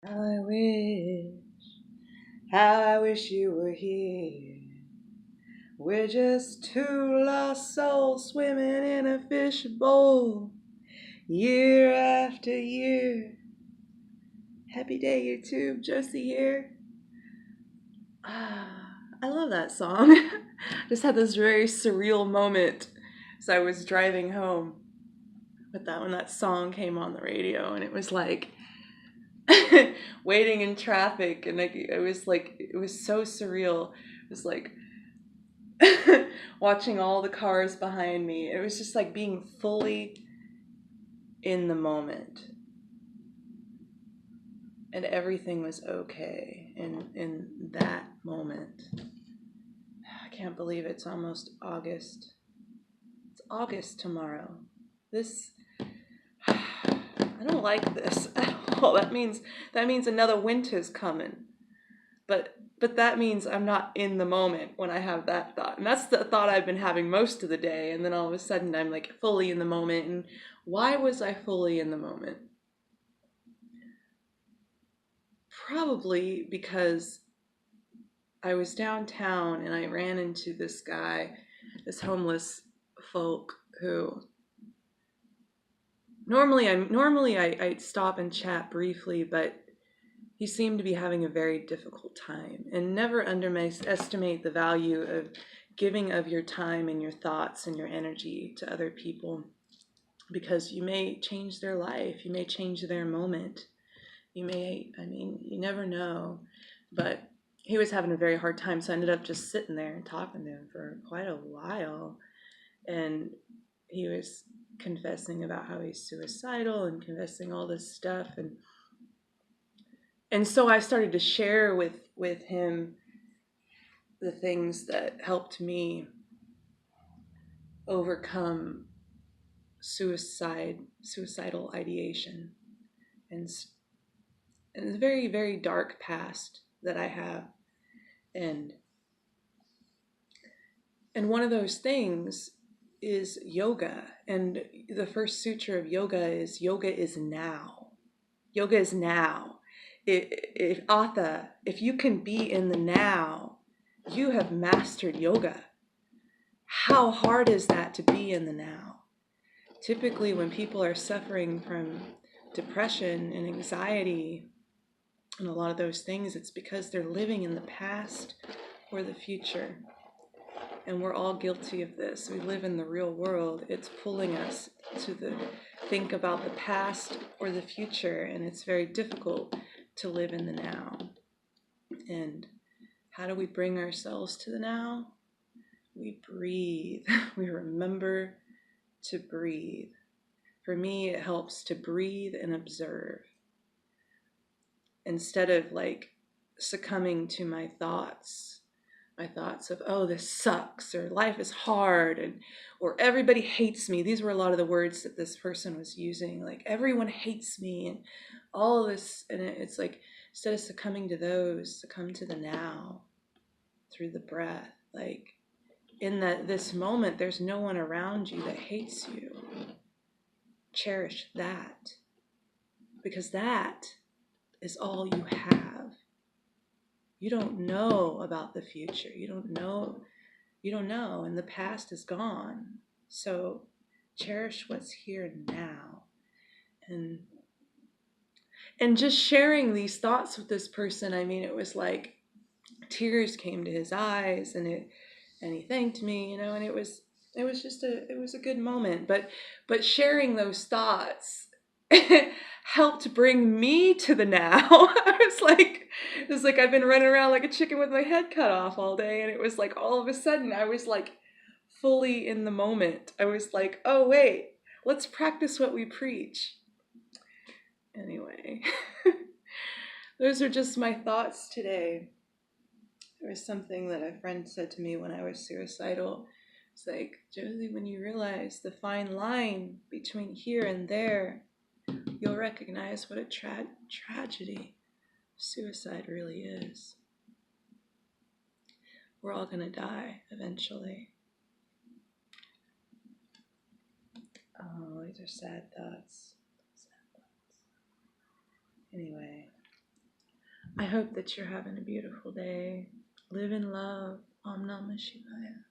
I wish, how I wish you were here. We're just two lost souls swimming in a fishbowl, year after year. Happy day, YouTube. Josie here. I love that song. Just had this very surreal moment as I was driving home with that when that song came on the radio, and it was like waiting in traffic, and it was so surreal. It was like watching all the cars behind me. It was just like being fully in the moment, and everything was okay in that moment. I can't believe it's almost August. It's August tomorrow. This I don't like this at all. That means another winter's coming. But that means I'm not in the moment when I have that thought. And that's the thought I've been having most of the day, and then all of a sudden I'm like fully in the moment. And why was I fully in the moment? Probably because I was downtown and I ran into this guy, this homeless folk who I'd stop and chat briefly, but he seemed to be having a very difficult time. And never underestimate the value of giving of your time and your thoughts and your energy to other people, because you may change their life, you may change their moment. You never know. But he was having a very hard time, so I ended up just sitting there and talking to him for quite a while. And he was confessing about how he's suicidal and confessing all this stuff, and so I started to share with him the things that helped me overcome suicidal ideation, and and the very, very dark past that I have. And one of those things is yoga. And the first sutra of yoga is now. Yoga is now. If Atha, if you can be in the now, you have mastered yoga. How hard is that to be in the now? Typically, when people are suffering from depression and anxiety and a lot of those things, it's because they're living in the past or the future. And we're all guilty of this. We live in the real world. It's pulling us to think about the past or the future, and it's very difficult to live in the now. And how do we bring ourselves to the now? We breathe. We remember to breathe. For me, it helps to breathe and observe instead of like succumbing to my thoughts of, oh, this sucks, or life is hard, or everybody hates me. These were a lot of the words that this person was using, like everyone hates me and all of this. And it's like, instead of succumbing to those, succumb to the now through the breath. Like in this moment, there's no one around you that hates you. Cherish that, because that is all you have. You don't know about the future. You don't know, and the past is gone. So cherish what's here now. And just sharing these thoughts with this person, it was like tears came to his eyes, and he thanked me, and it was a good moment. But sharing those thoughts helped bring me to the now. It was like I've been running around like a chicken with my head cut off all day, and it was like all of a sudden I was like fully in the moment. I was like, oh wait, let's practice what we preach. Anyway, those are just my thoughts today. There was something that a friend said to me when I was suicidal. It's like, Josie, when you realize the fine line between here and there, you'll recognize what a tragedy suicide really is. We're all going to die eventually. Oh, these are sad thoughts. Anyway, I hope that you're having a beautiful day. Live in love. Om Namah Shivaya.